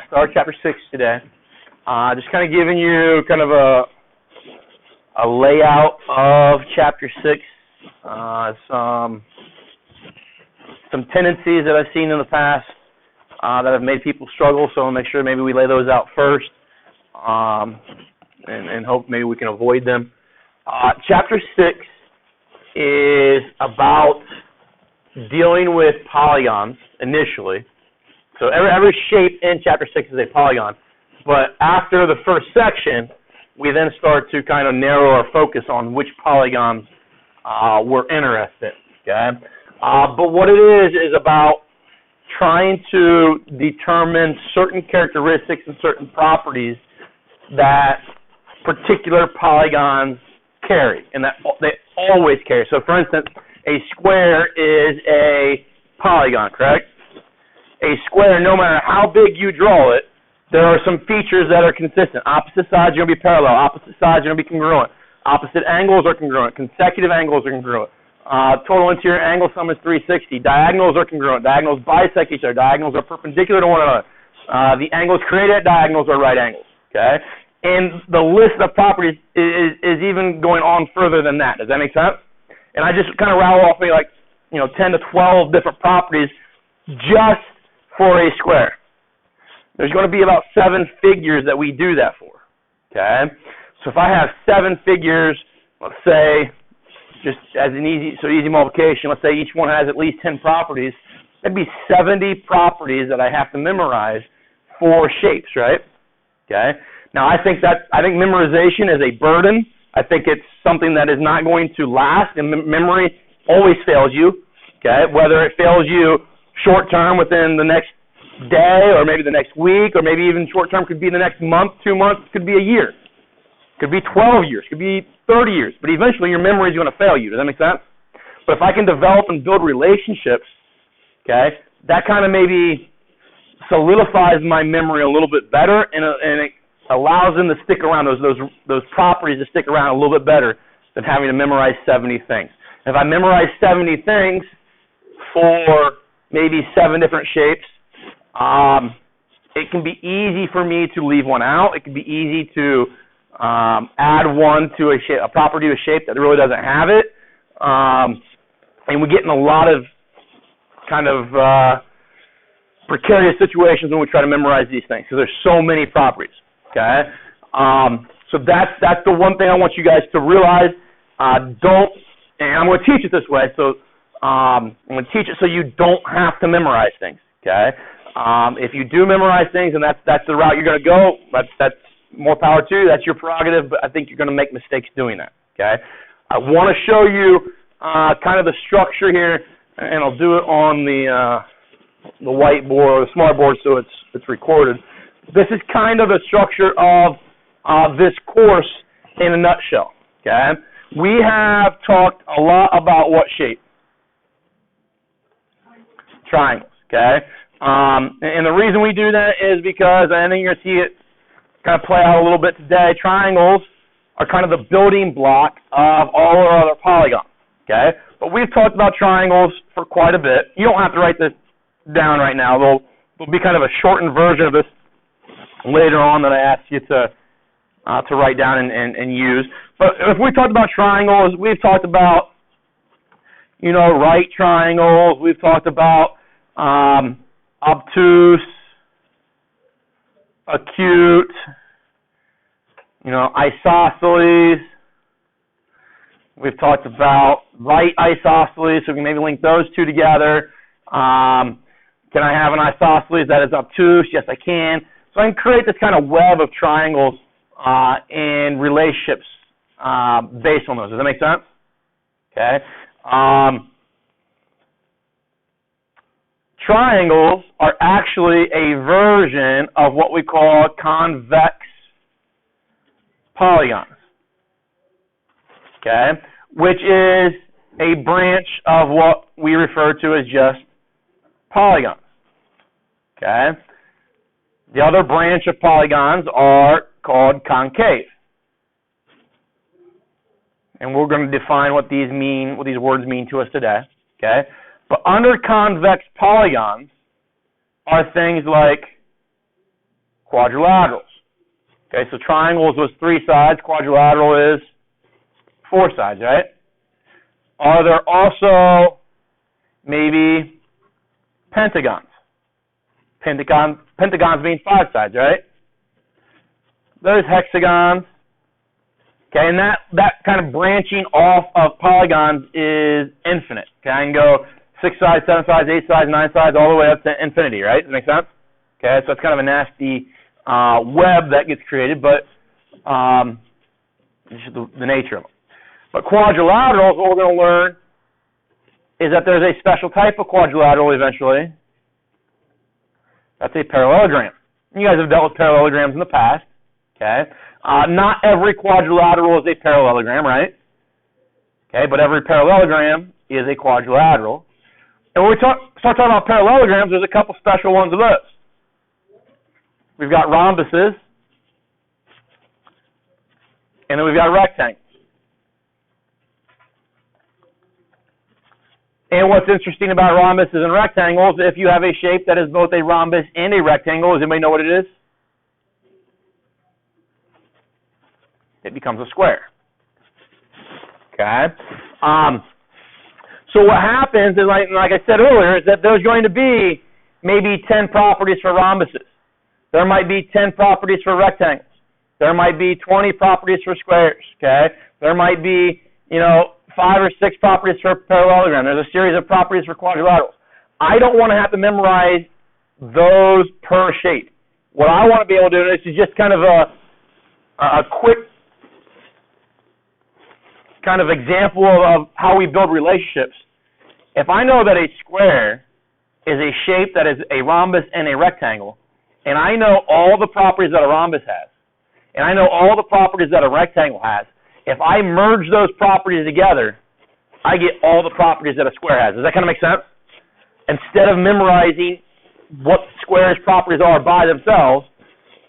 start chapter 6 today. Just kind of giving you kind of a layout of chapter 6. Some tendencies that I've seen in the past that have made people struggle, so I'll make sure maybe we lay those out first and hope maybe we can avoid them. Chapter 6 is about dealing with polygons initially. So every shape in chapter 6 is a polygon. But after the first section, we then start to kind of narrow our focus on which polygons we're interested in. Okay? But what it is about trying to determine certain characteristics and certain properties that particular polygons carry, and that they always carry. So, for instance, a square is a polygon, correct? A square, no matter how big you draw it, there are some features that are consistent. Opposite sides are going to be parallel. Opposite sides are going to be congruent. Opposite angles are congruent. Consecutive angles are congruent. Total interior angle sum is 360. Diagonals are congruent. Diagonals bisect each other. Diagonals are perpendicular to one another. The angles created at diagonals are right angles. Okay? And the list of properties is even going on further than that. Does that make sense? And I just kind of rattle off maybe 10 to 12 different properties just for a square. There's going to be about 7 figures that we do that for. Okay? So if I have 7 figures, let's say, just as an easy multiplication, let's say each one has at least 10 properties, that'd be 70 properties that I have to memorize for shapes, right? Okay? Now I think memorization is a burden. I think it's something that is not going to last, and memory always fails you. Okay? Whether it fails you short term within the next day, or maybe the next week, or maybe even short term could be the next month, 2 months, could be a year. Could be 12 years, could be 30 years, but eventually your memory is going to fail you. Does that make sense? But if I can develop and build relationships, okay, that kind of maybe solidifies my memory a little bit better, and it allows them to stick around, those properties to stick around a little bit better than having to memorize 70 things. If I memorize 70 things for maybe 7 different shapes, it can be easy for me to leave one out. It can be easy to add one to a property to a shape that really doesn't have it. And we get in a lot of kind of precarious situations when we try to memorize these things because there's so many properties. Okay? So that's the one thing I want you guys to realize. And I'm going to teach it this way. So I'm going to teach it so you don't have to memorize things. Okay? If you do memorize things and that's the route you're going to go, that's more power to you. That's your prerogative, but I think you're going to make mistakes doing that. Okay? I want to show you kind of the structure here, and I'll do it on the whiteboard or the smart board so it's recorded. This is kind of the structure of this course in a nutshell. Okay? We have talked a lot about what shape? Triangles. Okay? And the reason we do that is because I think you're going to see it kind of play out a little bit today. Triangles are kind of the building block of all our other polygons. Okay? But we've talked about triangles for quite a bit. You don't have to write this down right now. There'll be kind of a shortened version of this later on that I ask you to write down and use. But if we talked about triangles, we've talked about, right triangles. We've talked about obtuse, acute, isosceles. We've talked about right isosceles, so we can maybe link those two together. Can I have an isosceles that is obtuse? Yes, I can. So I can create this kind of web of triangles and relationships based on those. Does that make sense? Okay. Triangles are actually a version of what we call convex polygons, okay, which is a branch of what we refer to as just polygons, okay. The other branch of polygons are called concave, and we're going to define what these words mean to us today, okay. But under convex polygons are things like quadrilaterals. Okay, so triangles was 3 sides, quadrilateral is 4 sides, right? Are there also maybe pentagons? Pentagons mean 5 sides, right? There's hexagons. Okay, and that kind of branching off of polygons is infinite. Okay, I can go 6 sides, 7 sides, 8 sides, 9 sides, all the way up to infinity, right? Does that make sense? Okay, so it's kind of a nasty web that gets created, but it's just the nature of them. But quadrilaterals, what we're going to learn is that there's a special type of quadrilateral eventually. That's a parallelogram. You guys have dealt with parallelograms in the past. Okay, not every quadrilateral is a parallelogram, right? Okay, but every parallelogram is a quadrilateral. And when we start talking about parallelograms, there's a couple special ones of those. We've got rhombuses, and then we've got rectangles. And what's interesting about rhombuses and rectangles, if you have a shape that is both a rhombus and a rectangle, does anybody know what it is? It becomes a square. Okay? So what happens is, like I said earlier, is that there's going to be maybe 10 properties for rhombuses. There might be 10 properties for rectangles. There might be 20 properties for squares. Okay? There might be, 5 or 6 properties for parallelogram. There's a series of properties for quadrilaterals. I don't want to have to memorize those per shape. What I want to be able to do is just kind of a quick kind of example of how we build relationships. If I know that a square is a shape that is a rhombus and a rectangle, and I know all the properties that a rhombus has, and I know all the properties that a rectangle has, if I merge those properties together, I get all the properties that a square has. Does that kind of make sense? Instead of memorizing what squares' properties are by themselves,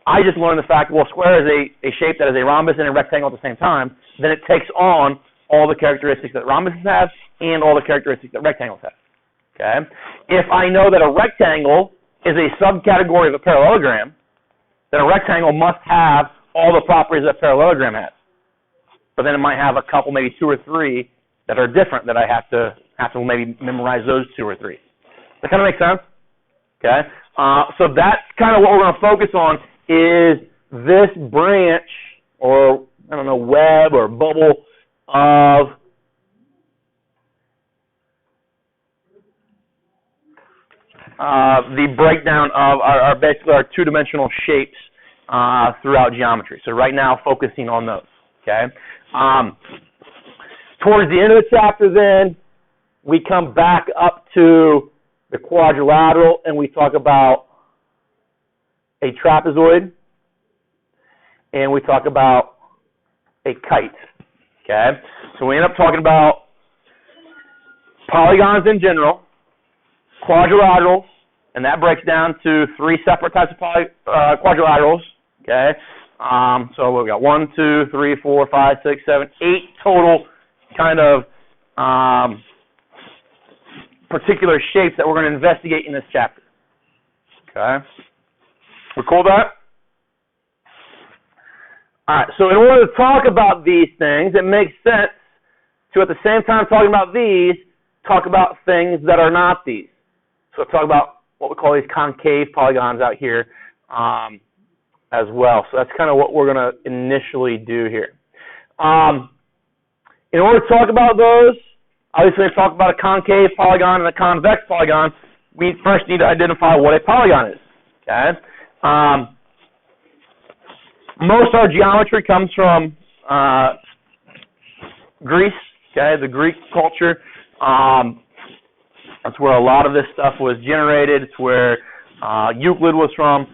I just learned the fact, well, square is a shape that is a rhombus and a rectangle at the same time. Then it takes on all the characteristics that rhombuses have and all the characteristics that rectangles have. Okay? If I know that a rectangle is a subcategory of a parallelogram, then a rectangle must have all the properties that a parallelogram has. But then it might have a couple, maybe 2 or 3 that are different that I have to maybe memorize those 2 or 3. Does that kind of make sense? Okay? So that's kind of what we're going to focus on is this branch or, web or bubble of the breakdown of basically our 2-dimensional shapes throughout geometry. So right now, focusing on those. Okay. Towards the end of the chapter, then we come back up to the quadrilateral and we talk about a trapezoid and we talk about a kite. Okay. So we end up talking about polygons in general, quadrilaterals, and that breaks down to 3 separate types of quadrilaterals. Okay. So we've got 1, 2, 3, 4, 5, 6, 7, 8 total kind of particular shapes that we're going to investigate in this chapter. Okay. We're cool with that? All right. So in order to talk about these things, it makes sense to, at the same time talking about these, talk about things that are not these. So talk about what we call these concave polygons out here. As well. So that's kind of what we're going to initially do here. In order to talk about those, obviously to talk about a concave polygon and a convex polygon, we first need to identify what a polygon is. Okay. Most of our geometry comes from Greece. Okay, the Greek culture. That's where a lot of this stuff was generated. It's where Euclid was from.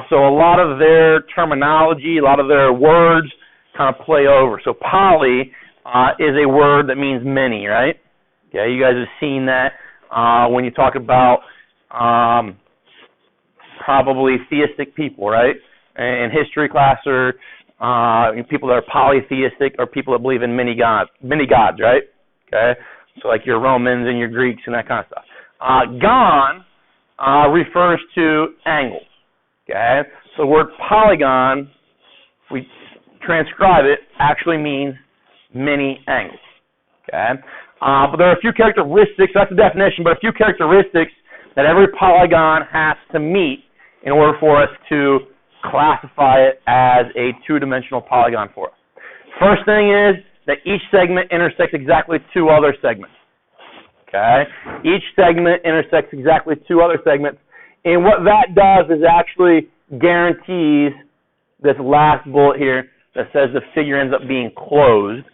So a lot of their terminology, a lot of their words kind of play over. So poly is a word that means many, right? Okay, you guys have seen that when you talk about probably theistic people, right? In history class or people that are polytheistic or people that believe in many gods, right? Okay, so like your Romans and your Greeks and that kind of stuff. Gon refers to angles. Okay, so the word polygon, we transcribe it, actually means many angles. Okay? But there are a few characteristics, that's the definition, but a few characteristics that every polygon has to meet in order for us to classify it as a two-dimensional polygon for us. First thing is that each segment intersects exactly two other segments. Okay? Each segment intersects exactly two other segments. And what that does is actually guarantees this last bullet here that says the figure ends up being closed.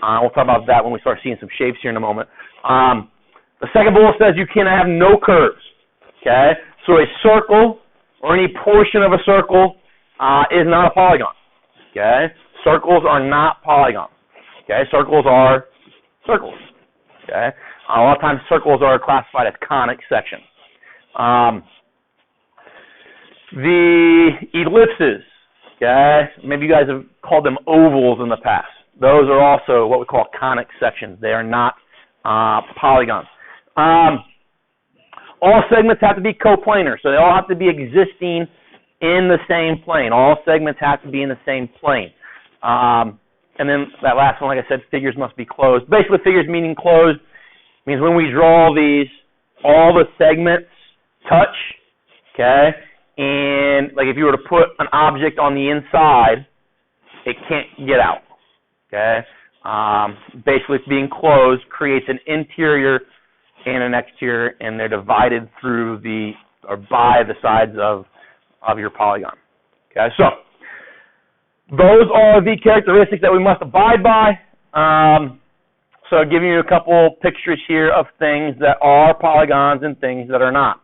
We'll talk about that when we start seeing some shapes here in a moment. The second bullet says you can have no curves. Okay? So a circle or any portion of a circle is not a polygon. Okay? Circles are not polygons. Okay? Circles are circles. Okay? A lot of times circles are classified as conic sections. The ellipses, okay? Maybe you guys have called them ovals in the past. Those are also what we call conic sections. They are not polygons. All segments have to be coplanar, so they all have to be existing in the same plane. All segments have to be in the same plane. And then that last one, like I said, figures must be closed. Basically, figures meaning closed means when we draw these, all the segments touch, okay? And like if you were to put an object on the inside, it can't get out, okay? Basically, being closed creates an interior and an exterior, and they're divided through or by the sides of your polygon. Okay, so those are the characteristics that we must abide by. So giving you a couple pictures here of things that are polygons and things that are not.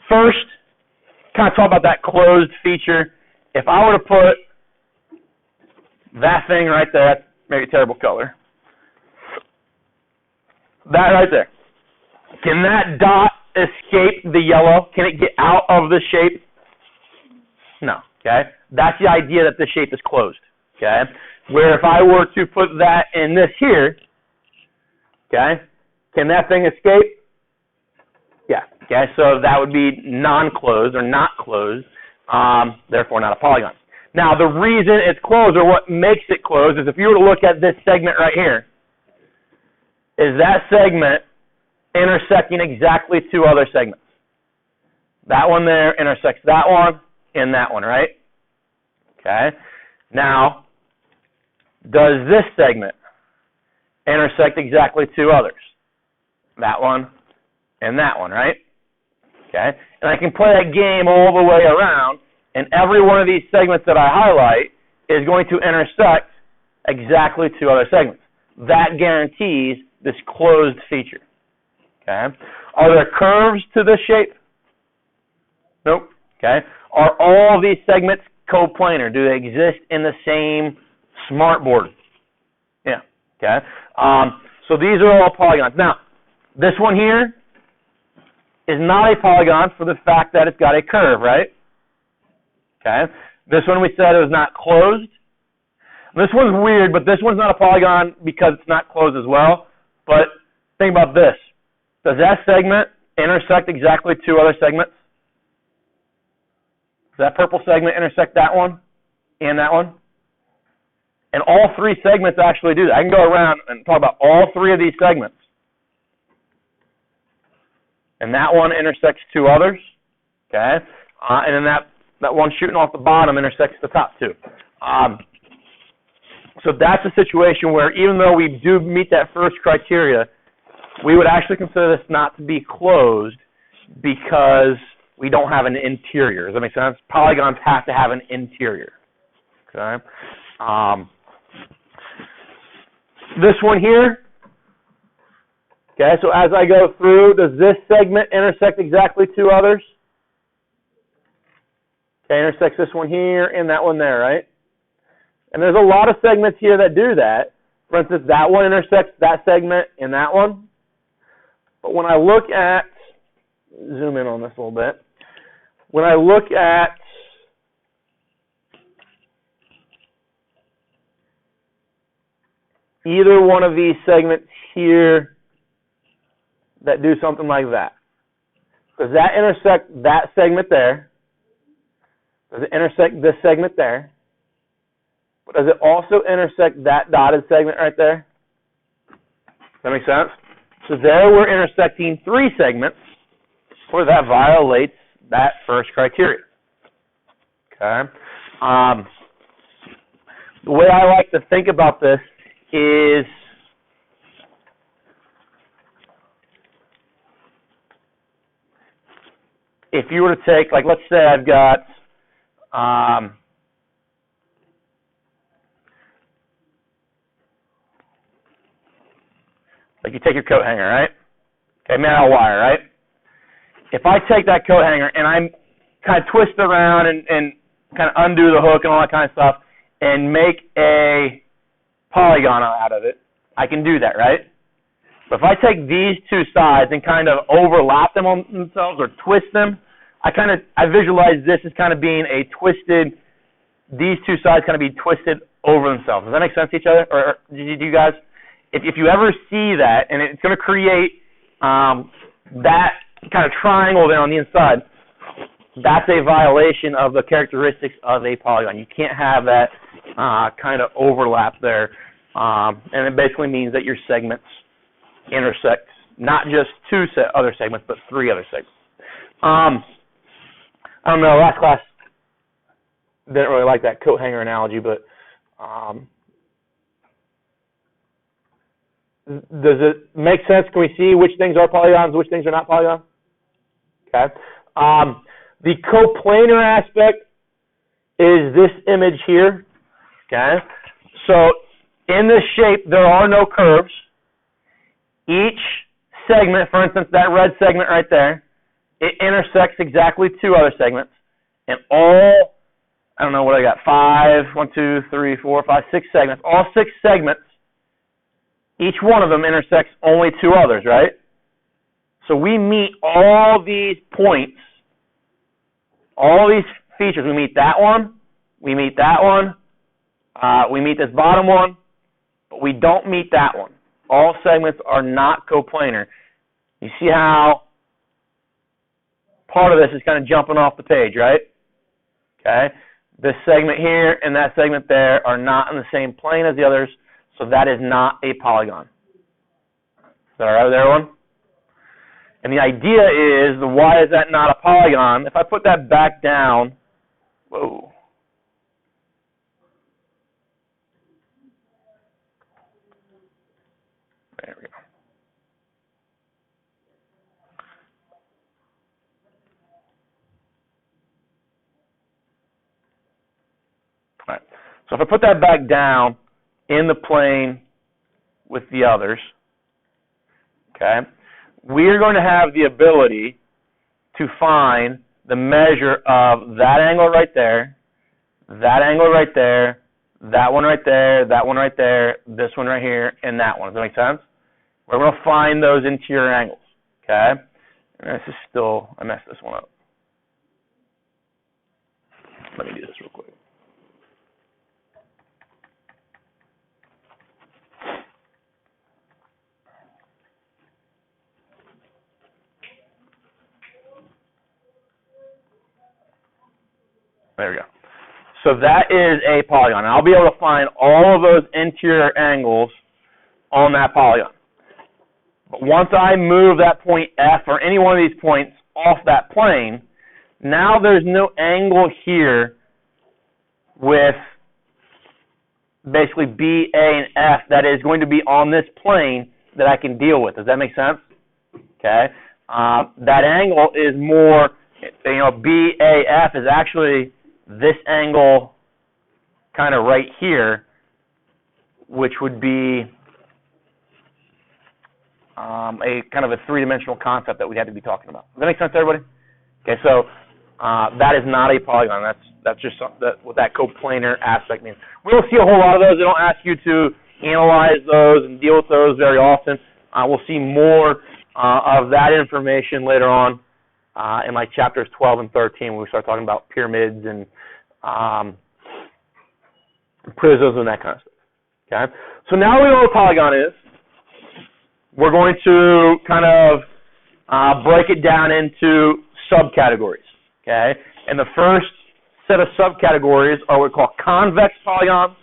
First, kind of talk about that closed feature. If I were to put that thing right there, that's maybe a terrible color. That right there. Can that dot escape the yellow? Can it get out of the shape? No. Okay? That's the idea that the shape is closed. Okay? Where if I were to put that in this here, okay, can that thing escape? Yeah. Okay? So that would be non-closed or not closed, therefore not a polygon. Now, the reason it's closed or what makes it closed is if you were to look at this segment right here, is that segment intersecting exactly two other segments. That one there intersects that one and that one, right? Okay. Now, does this segment intersect exactly two others? That one and that one, right? Okay. And I can play that game all the way around, and every one of these segments that I highlight is going to intersect exactly two other segments. That guarantees this closed feature. Okay. Are there curves to this shape? Nope. Okay. Are all these segments coplanar? Do they exist in the same smartboard? Yeah. Okay. So these are all polygons. Now, this one here is not a polygon for the fact that it's got a curve, right? Okay. This one we said it was not closed. This one's weird, but this one's not a polygon because it's not closed as well. But think about this. Does that segment intersect exactly two other segments? Does that purple segment intersect that one and that one? And all three segments actually do that. I can go around and talk about all three of these segments. And that one intersects two others. Okay? And then that one shooting off the bottom intersects the top two. So that's a situation where even though we do meet that first criteria, we would actually consider this not to be closed because we don't have an interior. Does that make sense? Polygons have to have an interior. Okay. This one here. Okay, so as I go through, does this segment intersect exactly two others? Okay, intersects this one here and that one there, right? And there's a lot of segments here that do that. For instance, that one intersects that segment and that one. But when I look at, zoom in on this a little bit. When I look at either one of these segments here that do something like that, does that intersect that segment there? Does it intersect this segment there? But does it also intersect that dotted segment right there? Does that make sense? So there we're intersecting 3 segments where that violates that first criteria. Okay? The way I like to think about this is if you were to take, like, let's say I've got like you take your coat hanger, right? Okay, made out of wire, right? If I take that coat hanger and I kind of twist it around and kind of undo the hook and all that kind of stuff and make a polygon out of it, I can do that, right? But if I take these 2 sides and kind of overlap them on themselves or twist them, I visualize this as kind of being a twisted, these 2 sides kind of be twisted over themselves. Does that make sense to each other? Or do you guys, if you ever see that, and it's going to create that kind of triangle there on the inside, that's a violation of the characteristics of a polygon. You can't have that kind of overlap there. And it basically means that your segments intersect not just 2 other segments, but 3 other segments. I don't know, last class didn't really like that coat hanger analogy, but does it make sense? Can we see which things are polygons, which things are not polygons? Okay. The coplanar aspect is this image here. Okay. So in this shape, there are no curves. Each segment, for instance, that red segment right there, it intersects exactly 2 other segments. And all, I don't know what I got, 6 segments. All 6 segments, each one of them intersects only 2 others, right? So we meet all these points, all these features. We meet that one, we meet that one, we meet this bottom one, but we don't meet that one. All segments are not coplanar. You see how part of this is kind of jumping off the page, right? Okay. This segment here and that segment there are not in the same plane as the others, so that is not a polygon. Is that all right with everyone? And the idea is, why is that not a polygon? If I put that back down, whoa. There we go. All right. So if I put that back down in the plane with the others, okay, we're going to have the ability to find the measure of that angle right there, that angle right there, that one right there, that one right there, this one right here, and that one. Does that make sense? We're going to find those interior angles, okay? And this is still, I messed this one up. Let me do this real quick. There we go. So that is a polygon. I'll be able to find all of those interior angles on that polygon. But once I move that point F or any one of these points off that plane, now there's no angle here with basically B, A, and F that is going to be on this plane that I can deal with. Does that make sense? Okay. That angle is more, B, A, F is actually this angle kind of right here, which would be a kind of a 3-dimensional concept that we'd have to be talking about. Does that make sense to everybody? Okay, so that is not a polygon. That's just what that coplanar aspect means. We don't see a whole lot of those. They don't ask you to analyze those and deal with those very often. We'll see more of that information later on in like chapters 12 and 13 when we start talking about pyramids and prisms and that kind of stuff. Okay, so now we know what a polygon is. We're going to kind of break it down into subcategories. Okay, and the first set of subcategories are what we call convex polygons,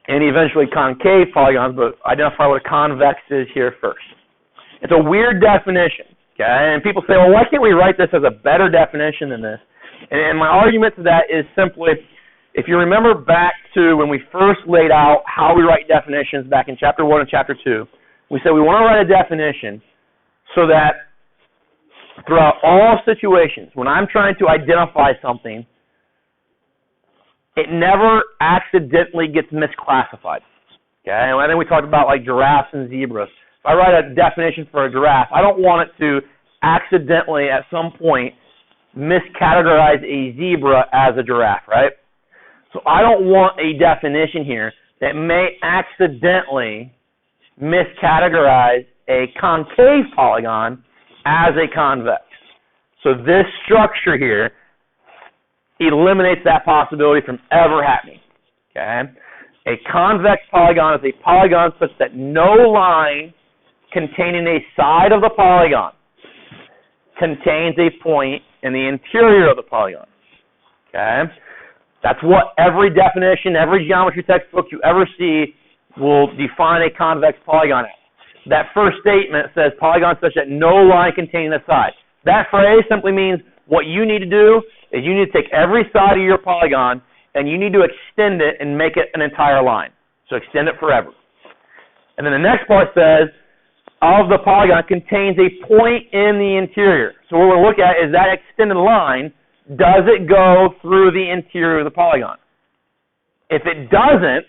and eventually concave polygons, but identify what a convex is here first. It's a weird definition, okay? And people say, well, why can't we write this as a better definition than this? And my argument to that is simply, if you remember back to when we first laid out how we write definitions back in Chapter 1 and Chapter 2, we said we want to write a definition so that throughout all situations, when I'm trying to identify something, it never accidentally gets misclassified. Okay? And I think we talked about like giraffes and zebras. If I write a definition for a giraffe, I don't want it to accidentally at some point miscategorize a zebra as a giraffe, right? So I don't want a definition here that may accidentally miscategorize a concave polygon as a convex. So this structure here eliminates that possibility from ever happening. Okay? A convex polygon is a polygon such that no line containing a side of the polygon contains a point in the interior of the polygon. Okay? That's what every definition, every geometry textbook you ever see will define a convex polygon as. That first statement says polygon such that no line containing a side. That phrase simply means what you need to do is you need to take every side of your polygon and you need to extend it and make it an entire line. So extend it forever. And then the next part says, of the polygon contains a point in the interior. So what we'll look at is that extended line, does it go through the interior of the polygon? If it doesn't,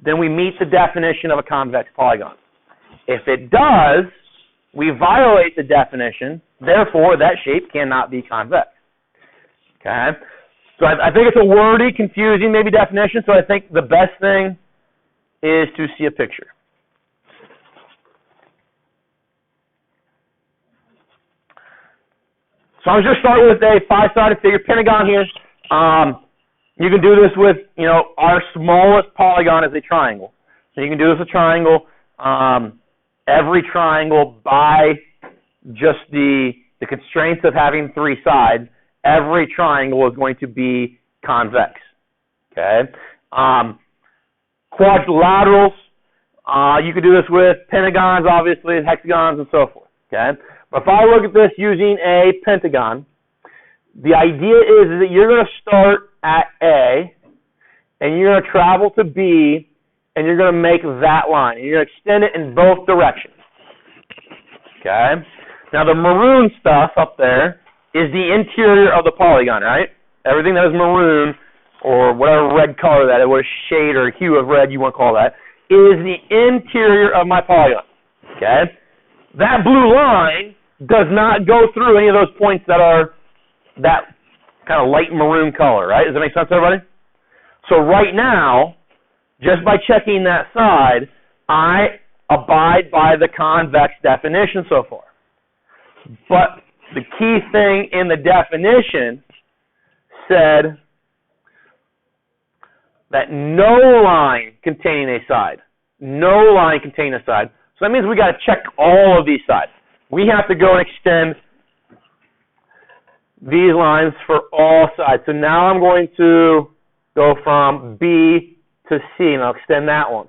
then we meet the definition of a convex polygon. If it does, we violate the definition, therefore that shape cannot be convex. Okay? So I think it's a wordy, confusing maybe definition, so I think the best thing is to see a picture. So I'm just starting with a five-sided figure pentagon here. You can do this with, our smallest polygon is a triangle. So you can do this with a triangle. Every triangle, by just the constraints of having three sides, every triangle is going to be convex. Okay? Quadrilaterals, you could do this with pentagons, obviously, hexagons, and so forth. Okay? But if I look at this using a pentagon, the idea is that you're going to start at A, and you're going to travel to B, and you're going to make that line. And you're going to extend it in both directions. Okay? Now, the maroon stuff up there is the interior of the polygon, right? Everything that is maroon, or whatever red color that is, what shade or hue of red you want to call that, is the interior of my polygon. Okay? That blue line does not go through any of those points that are that kind of light maroon color, right? Does that make sense, everybody? So right now, just by checking that side, I abide by the convex definition so far. But the key thing in the definition said that no line containing a side. No line containing a side. So that means we got to check all of these sides. We have to go and extend these lines for all sides. So now I'm going to go from B to C, and I'll extend that one.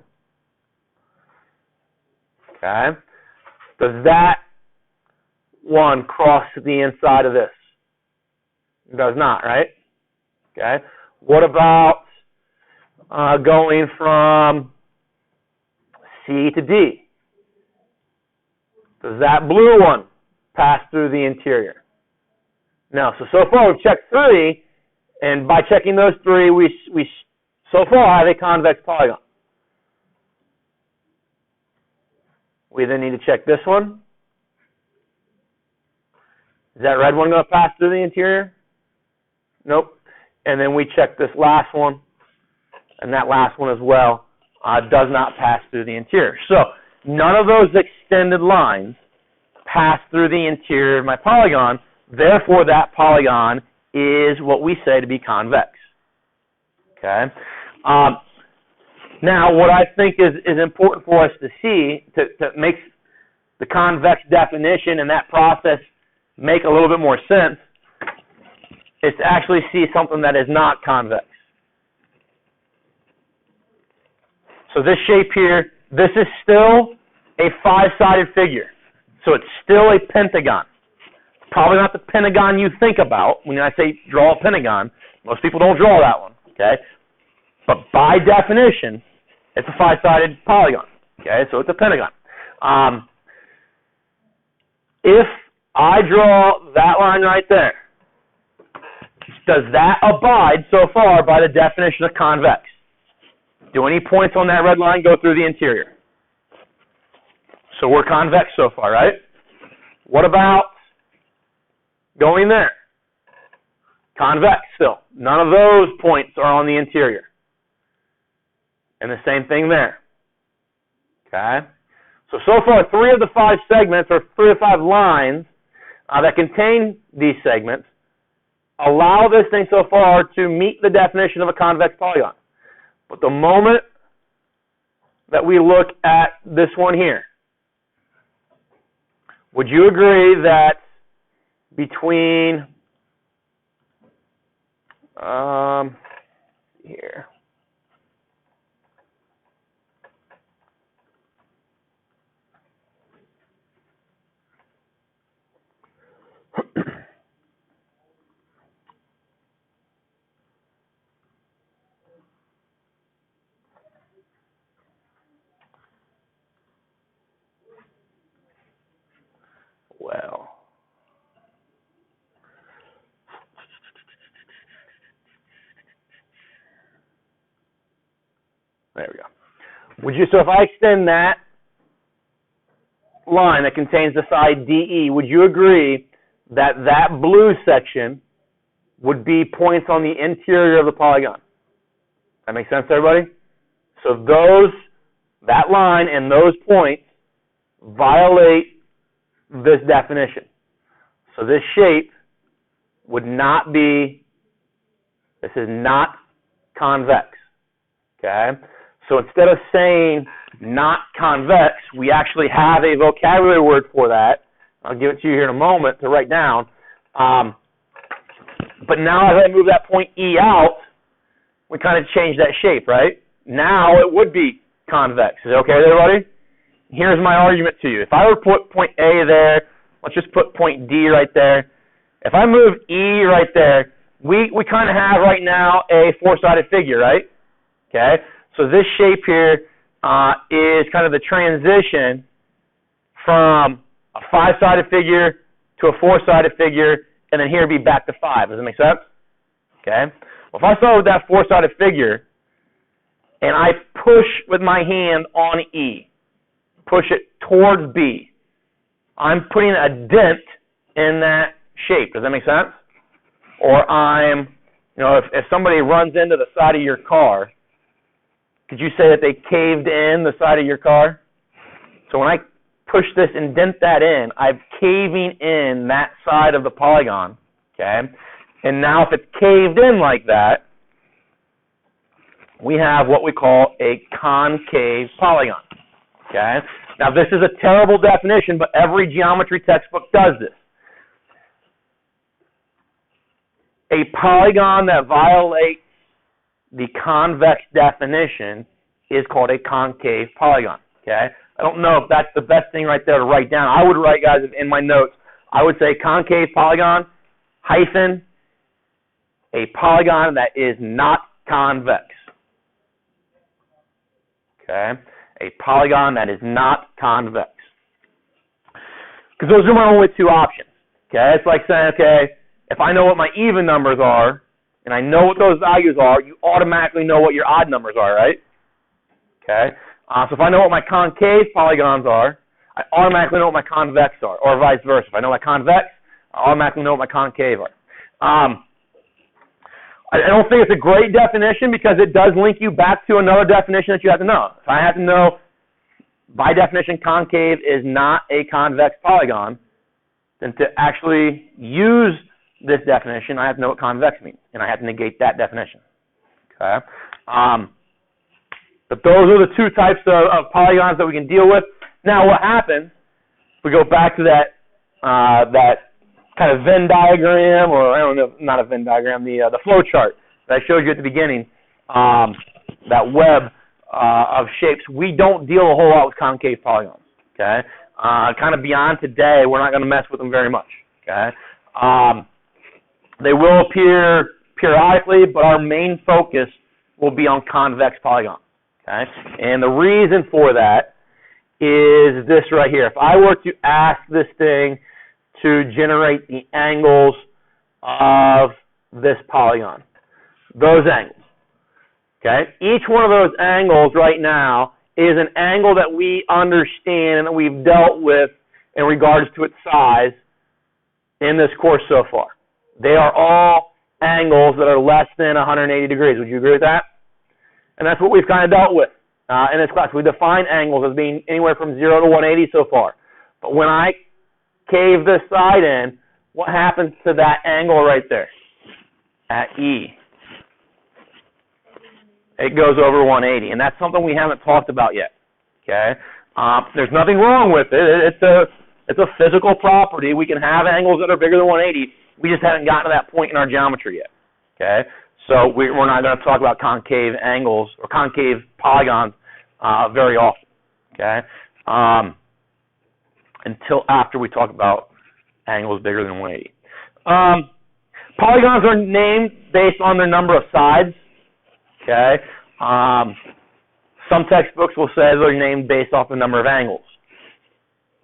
Okay? Does that one cross the inside of this? It does not, right? Okay? What about going from C to D? Does that blue one pass through the interior? No. So far we've checked three, and by checking those three, we so far have a convex polygon. We then need to check this one. Is that red one going to pass through the interior? Nope. And then we check this last one, and that last one as well does not pass through the interior. So none of those extended lines pass through the interior of my polygon. Therefore, that polygon is what we say to be convex. Okay. Now, what I think is important for us to see to make the convex definition and that process make a little bit more sense is to actually see something that is not convex. So this shape here, this is still a five-sided figure. So it's still a pentagon. Probably not the pentagon you think about when I say draw a pentagon. Most people don't draw that one, okay? But by definition, it's a five-sided polygon, okay? So it's a pentagon. If I draw that line right there, does that abide so far by the definition of convex? Do any points on that red line go through the interior? So we're convex so far, right? What about going there? Convex still. None of those points are on the interior. And the same thing there. Okay? So far, 3 of the 5 segments, or 3 of the 5 lines that contain these segments, allow this thing so far to meet the definition of a convex polygon. But the moment that we look at this one here, would you agree that between here, well, there we go. So if I extend that line that contains the side DE, would you agree that that blue section would be points on the interior of the polygon? That makes sense to everybody? So that line and those points violate this definition. So this shape would not be, this is not convex. Okay? So instead of saying not convex, we actually have a vocabulary word for that. I'll give it to you here in a moment to write down. But now as I move that point E out, we kind of change that shape, right? Now it would be convex. Is it okay with everybody? Here's my argument to you. If I were to put point A there, let's just put point D right there. If I move E right there, we kind of have right now a four-sided figure, right? Okay? So this shape here is kind of the transition from a five-sided figure to a four-sided figure, and then here be back to 5. Does that make sense? Okay? Well, if I start with that four-sided figure, and I push with my hand on E, push it towards B, I'm putting a dent in that shape. Does that make sense? Or if somebody runs into the side of your car, could you say that they caved in the side of your car? So when I push this and dent that in, I'm caving in that side of the polygon, okay? And now if it's caved in like that, we have what we call a concave polygon, okay? Now this is a terrible definition, but every geometry textbook does this. A polygon that violates the convex definition is called a concave polygon, okay? I don't know if that's the best thing right there to write down. I would write, guys, in my notes, I would say concave polygon hyphen a polygon that is not convex, okay? A polygon that is not convex. Because those are my only 2 options, okay? It's like saying, okay, if I know what my even numbers are, and I know what those values are, you automatically know what your odd numbers are, right? Okay? So if I know what my concave polygons are, I automatically know what my convex are, or vice versa. If I know my convex, I automatically know what my concave are. I don't think it's a great definition because it does link you back to another definition that you have to know. If I have to know, by definition, concave is not a convex polygon, then to actually use this definition, I have to know what convex means, and I have to negate that definition. Okay? But those are the 2 types of polygons that we can deal with. Now, what happens, if we go back to that kind of Venn diagram, or I don't know, not a Venn diagram, the flow chart that I showed you at the beginning, that web of shapes, we don't deal a whole lot with concave polygons. Okay, kind of beyond today, we're not going to mess with them very much. Okay, they will appear periodically, but our main focus will be on convex polygons. Okay, and the reason for that is this right here. If I were to ask this thing to generate the angles of this polygon, those angles. Okay, each one of those angles right now is an angle that we understand and that we've dealt with in regards to its size in this course so far. They are all angles that are less than 180 degrees. Would you agree with that? And that's what we've kind of dealt with in this class. We define angles as being anywhere from 0 to 180 so far. But when I cave this side in, what happens to that angle right there at E? It goes over 180, and that's something we haven't talked about yet. Okay, there's nothing wrong with it. It's a physical property. We can have angles that are bigger than 180. We just haven't gotten to that point in our geometry yet. Okay, so we're not going to talk about concave angles or concave polygons very often. Okay, until after we talk about angles bigger than 180. Polygons are named based on their number of sides. Okay. Some textbooks will say they're named based off the number of angles.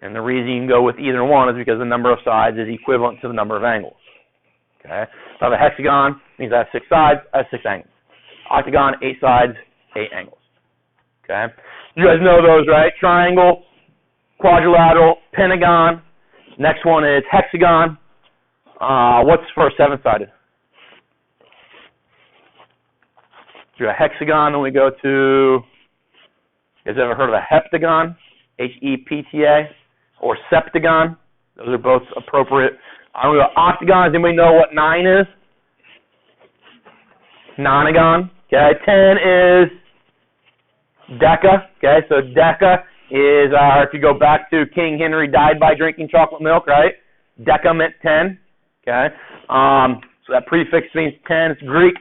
And the reason you can go with either one is because the number of sides is equivalent to the number of angles. Okay. So I have a hexagon, means I have 6 sides, I have 6 angles. Octagon, 8 sides, 8 angles. Okay. You guys know those, right? Triangle, quadrilateral, pentagon. Next one is hexagon. What's for 7-sided? Do a hexagon, then we go to, you guys ever heard of a heptagon? H-E-P-T-A, or septagon? Those are both appropriate. I'm going to go octagons. Anybody know what 9 is? Nonagon. Okay, 10 is deca. Okay, so deca is, if you go back to King Henry died by drinking chocolate milk, right? Deca meant 10. Okay, so that prefix means 10. It's Greek.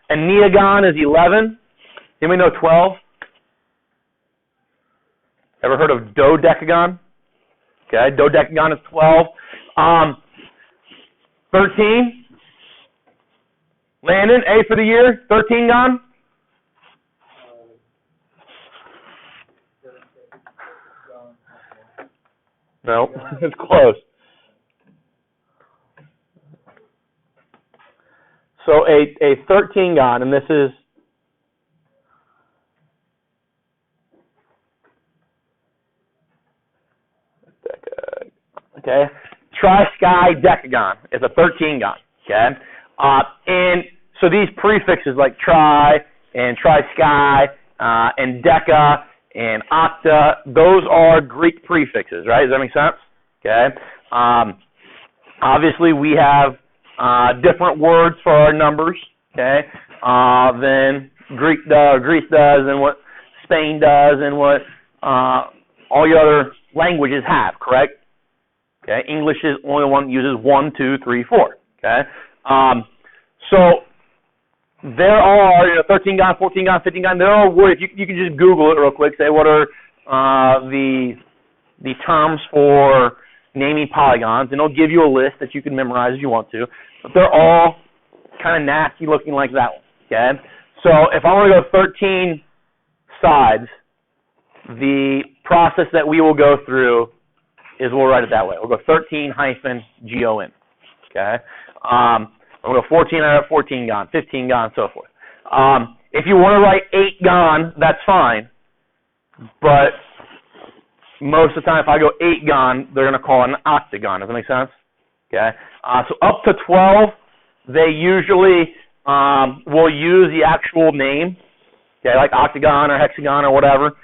And neagon is 11. Anybody know 12? Ever heard of dodecagon? Okay, dodecagon is 12. 13. Landon, A for the year. 13gon? No, it's close. So a 13gon, and this is okay. Tri-sky decagon is a 13gon. Okay, and so these prefixes like tri and tri-sky and deca and octa, those are Greek prefixes, right? Does that make sense? Okay. Obviously, we have different words for our numbers, okay, than Greece does, and what Spain does, and what all your other languages have, correct? Okay, English is only the one that uses 1, 2, 3, 4, okay? So there are 13gon, 14gon, 15gon, there are words, you can just Google it real quick, say what are the terms for naming polygons, and it'll give you a list that you can memorize if you want to. But they're all kind of nasty looking like that one. Okay? So if I want to go 13 sides, the process that we will go through is we'll write it that way. We'll go 13-GON. Okay? We'll go 14 out of 14gon, 15gon, so forth. If you want to write 8gon, that's fine. But most of the time, if I go 8gon, they're going to call it an octagon. Does that make sense? Okay. So up to 12, they usually will use the actual name. Okay, like octagon or hexagon or whatever.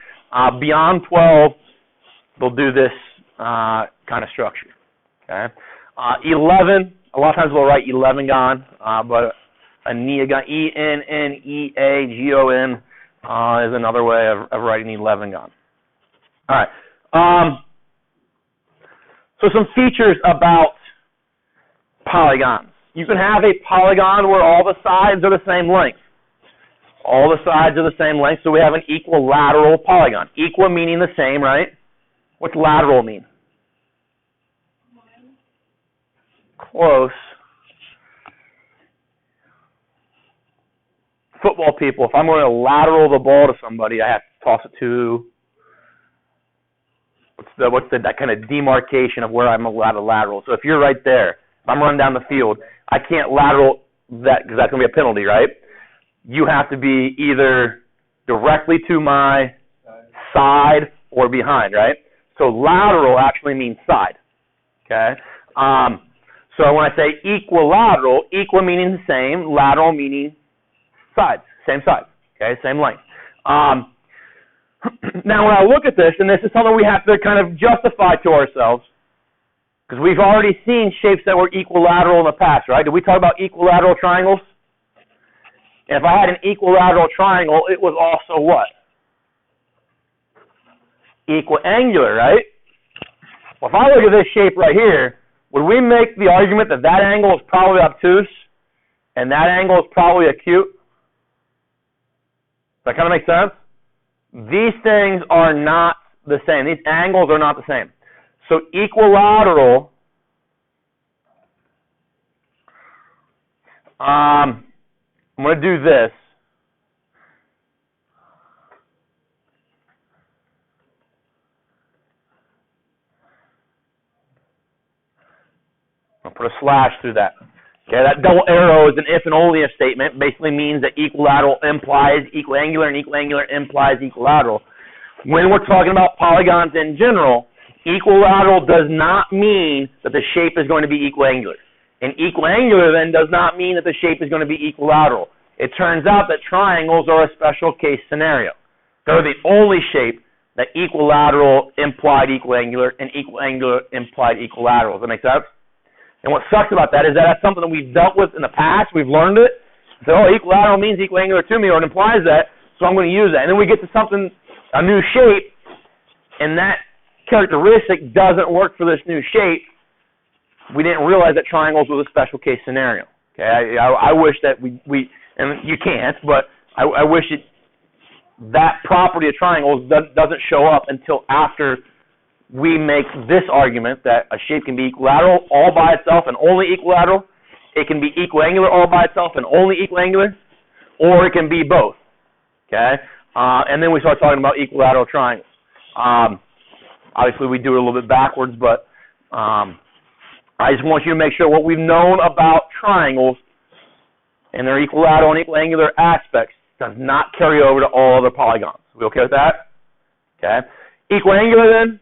Beyond 12, they'll do this kind of structure. Okay. 11, a lot of times we'll write 11gon, but a neagon, E-N-N-E-A-G-O-N, is another way of writing 11gon. All right. So some features about polygons. You can have a polygon where all the sides are the same length. All the sides are the same length, so we have an equilateral polygon. Equa meaning the same, right? What's lateral mean? Close. Football people, if I'm going to lateral the ball to somebody, I have to toss it to what's that kind of demarcation of where I'm allowed to lateral. So if you're right there, if I'm running down the field, I can't lateral that because that's going to be a penalty, right? You have to be either directly to my side or behind, right? So lateral actually means side, okay? So when I say equilateral, equa meaning the same, lateral meaning sides, same size, okay, same length. Now when I look at this, and this is something we have to kind of justify to ourselves, because we've already seen shapes that were equilateral in the past, right? Did we talk about equilateral triangles? And if I had an equilateral triangle, it was also what? Equiangular, right? Well, if I look at this shape right here, would we make the argument that that angle is probably obtuse and that angle is probably acute? Does that kind of make sense? These things are not the same. These angles are not the same. So equilateral, I'm going to do this. I'll put a slash through that. Okay, that double arrow is an if and only if statement. Basically means that equilateral implies equiangular and equiangular implies equilateral. When we're talking about polygons in general, equilateral does not mean that the shape is going to be equiangular. And equiangular then does not mean that the shape is going to be equilateral. It turns out that triangles are a special case scenario. They're the only shape that equilateral implied equiangular and equiangular implied equilateral. Does that make sense? And what sucks about that is that that's something that we've dealt with in the past. We've learned it. So, equilateral means equiangular to me, or it implies that, so I'm going to use that. And then we get to something, a new shape, and that characteristic doesn't work for this new shape. We didn't realize that triangles was a special case scenario. Okay, I wish that we and you can't, but I wish that property of triangles doesn't show up until after we make this argument that a shape can be equilateral all by itself and only equilateral. It can be equiangular all by itself and only equiangular, or it can be both. Okay, and then we start talking about equilateral triangles. Obviously, we do it a little bit backwards, but I just want you to make sure what we've known about triangles and their equilateral and equiangular aspects does not carry over to all other polygons. We okay with that? Okay. Equiangular then,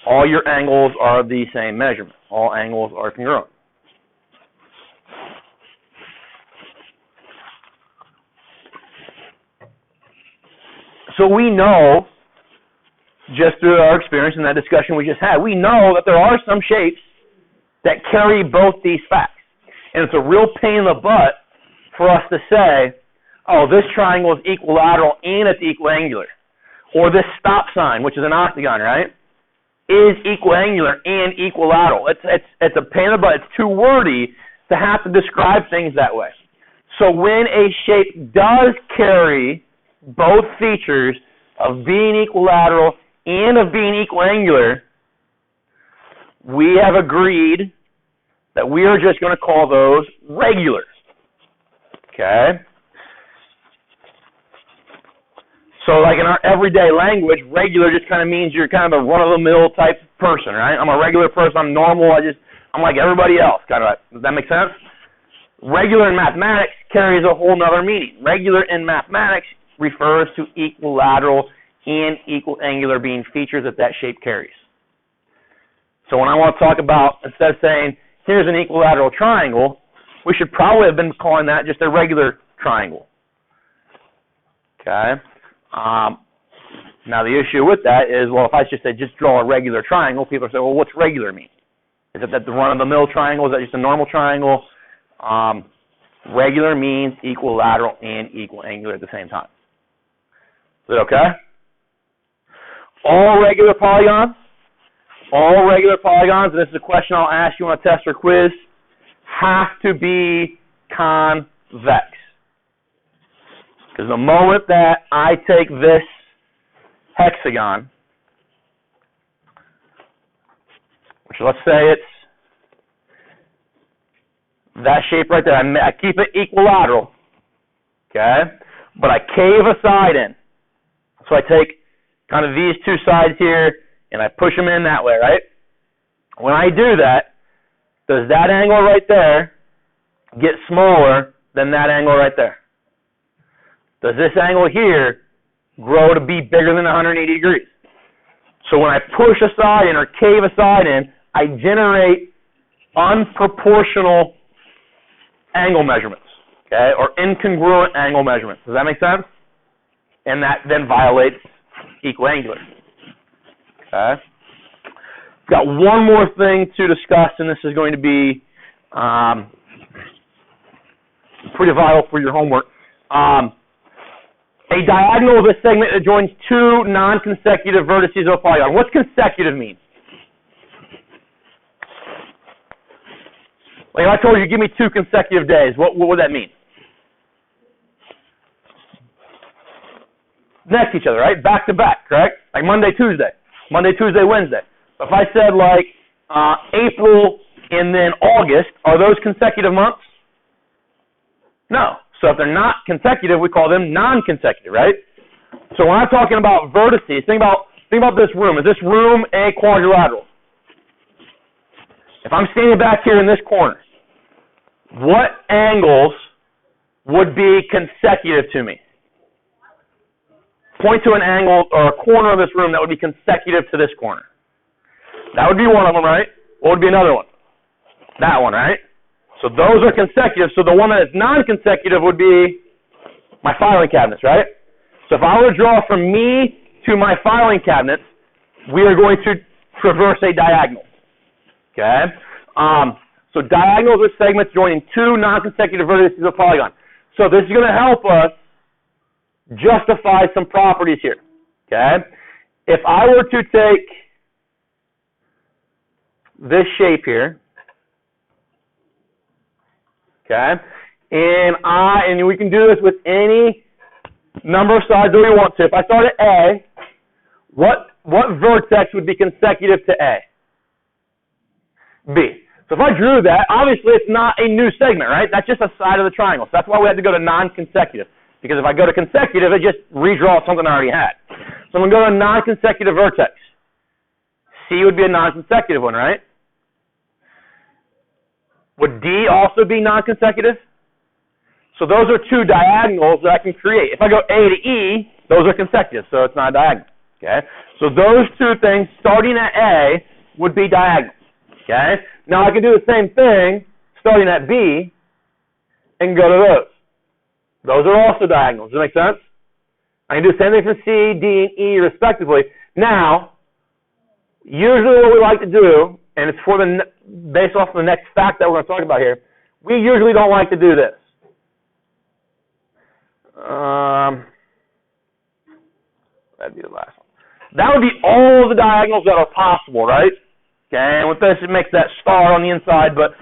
all your angles are the same measurement. All angles are congruent. So we know, just through our experience in that discussion we just had, we know that there are some shapes that carry both these facts. And it's a real pain in the butt for us to say, oh, this triangle is equilateral and it's equiangular. Or this stop sign, which is an octagon, right, is equiangular and equilateral. It's a pain in the butt. It's too wordy to have to describe things that way. So when a shape does carry both features of being equilateral and of being equiangular, we have agreed that we are just going to call those regular. Okay? So like in our everyday language, regular just kind of means you're kind of a run-of-the-mill type person, right? I'm a regular person. I'm normal. I'm like everybody else. Kind of. Does that make sense? Regular in mathematics carries a whole nother meaning. Regular in mathematics refers to equilateral and equiangular being features that shape carries. So when I want to talk about, instead of saying, here's an equilateral triangle, we should probably have been calling that just a regular triangle. Okay? Now the issue with that is, well, if I just say just draw a regular triangle, people say, well, what's regular mean? Is it that the run-of-the-mill triangle? Is that just a normal triangle? Regular means equilateral and equiangular at the same time. Is that okay? All regular polygons all regular polygons, and this is a question I'll ask you on a test or quiz, have to be convex. Because the moment that I take this hexagon, which let's say it's that shape right there, I keep it equilateral, okay? But I cave a side in. So I take kind of these two sides here, and I push them in that way, right? When I do that, does that angle right there get smaller than that angle right there? Does this angle here grow to be bigger than 180 degrees? So when I push a side in or cave a side in, I generate unproportional angle measurements, okay, or incongruent angle measurements. Does that make sense? And that then violates equiangular. Okay. Got one more thing to discuss, and this is going to be pretty vital for your homework. A diagonal is a segment that joins two non-consecutive vertices of a polygon. What's consecutive mean? Like if I told you, give me 2 consecutive days, what would that mean? Next to each other, right? Back to back, correct? Like Monday, Tuesday, Wednesday. If I said like April and then August, are those consecutive months? No. So if they're not consecutive, we call them non-consecutive, right? So when I'm talking about vertices, think about this room. Is this room a quadrilateral? If I'm standing back here in this corner, what angles would be consecutive to me? Point to an angle or a corner of this room that would be consecutive to this corner. That would be one of them, right? What would be another one? That one, right? So those are consecutive. So the one that is non-consecutive would be my filing cabinets, right? So if I were to draw from me to my filing cabinets, we are going to traverse a diagonal. Okay? So diagonals are segments joining two non-consecutive vertices of a polygon. So this is going to help us justify some properties here. Okay? If I were to take this shape here, okay, and we can do this with any number of sides that we want to. If I start at A, what vertex would be consecutive to A? B. So if I drew that, obviously it's not a new segment, right? That's just a side of the triangle. So that's why we had to go to non-consecutive. Because if I go to consecutive, it just redraws something I already had. So I'm going to go to a non-consecutive vertex. C would be a non-consecutive one, right? Would D also be non-consecutive? So those are two diagonals that I can create. If I go A to E, those are consecutive, so it's not a diagonal. Okay? So those two things starting at A would be diagonals. Okay? Now I can do the same thing starting at B and go to those. Those are also diagonals. Does that make sense? I can do the same thing for C, D, and E respectively. Now, usually what we like to do, and it's for based off of the next fact that we're going to talk about here, we usually don't like to do this. That'd be the last one. That would be all the diagonals that are possible, right? Okay, and with this, it makes that star on the inside, but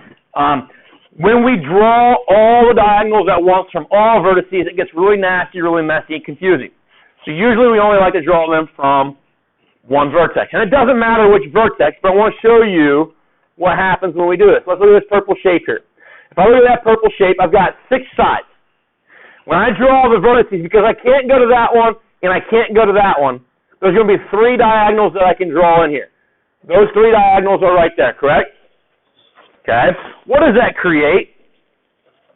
when we draw all the diagonals at once from all vertices, it gets really nasty, really messy, and confusing. So usually we only like to draw them from one vertex. And it doesn't matter which vertex, but I want to show you what happens when we do this. Let's look at this purple shape here. If I look at that purple shape, I've got 6 sides. When I draw the vertices, because I can't go to that one and I can't go to that one, there's going to be 3 diagonals that I can draw in here. Those 3 diagonals are right there, correct? Okay. What does that create?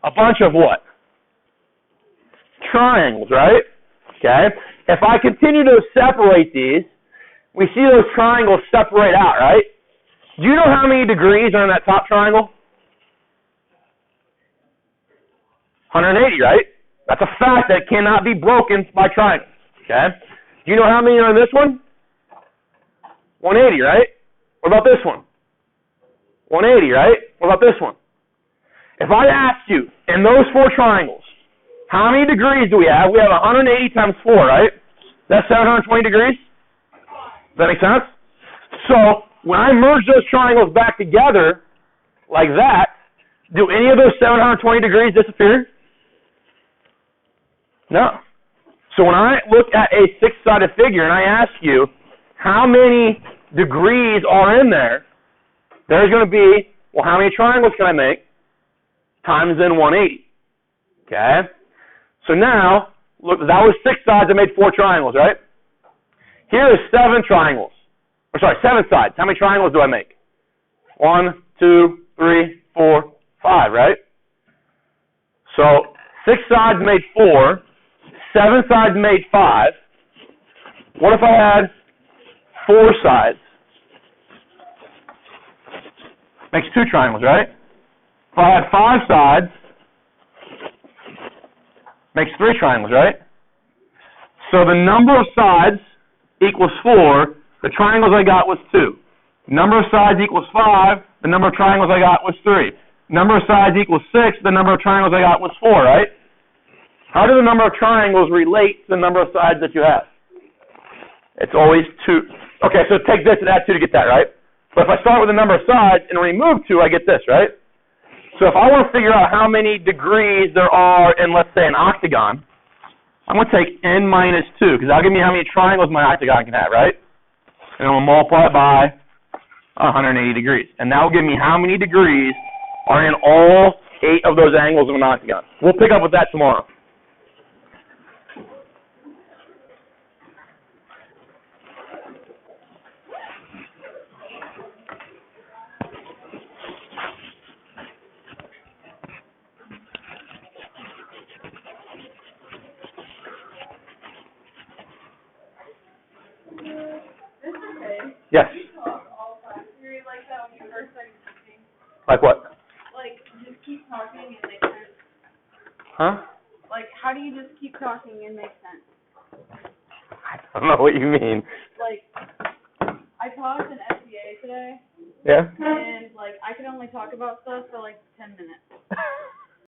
A bunch of what? Triangles, right? Okay. If I continue to separate these, we see those triangles separate out, right? Do you know how many degrees are in that top triangle? 180, right? That's a fact that cannot be broken by triangles. Okay. Do you know how many are in this one? 180, right? What about this one? 180, right? What about this one? If I asked you, in those 4 triangles, how many degrees do we have? We have 180 times 4, right? That's 720 degrees? Does that make sense? So, when I merge those triangles back together, like that, do any of those 720 degrees disappear? No. So when I look at a six-sided figure and I ask you how many degrees are in there, there's going to be, well, how many triangles can I make times in 180? Okay? So now, look, that was six sides. I made four triangles, right? Here is seven triangles. Or sorry, seven sides. How many triangles do I make? 1, 2, 3, 4, 5, right? So six sides made 4. Seven sides made 5. What if I had 4 sides? Makes 2 triangles, right? If I had 5 sides, makes 3 triangles, right? So the number of sides equals 4. The triangles I got was 2. Number of sides equals 5. The number of triangles I got was 3. Number of sides equals 6. The number of triangles I got was 4, right? How do the number of triangles relate to the number of sides that you have? It's always 2. Okay, so take this and add 2 to get that, right? But if I start with the number of sides and remove 2, I get this, right? So if I want to figure out how many degrees there are in, let's say, an octagon, I'm going to take n minus 2, because that'll give me how many triangles my octagon can have, right? And I'm going to multiply it by 180 degrees. And that will give me how many degrees are in all 8 of those angles of an octagon. We'll pick up with that tomorrow. Yes. Like what? Like, just keep talking and make sense. Huh? Like, how do you just keep talking and make sense? I don't know what you mean. Like, I taught an SBA today. Yeah? And, like, I could only talk about stuff for, like, 10 minutes.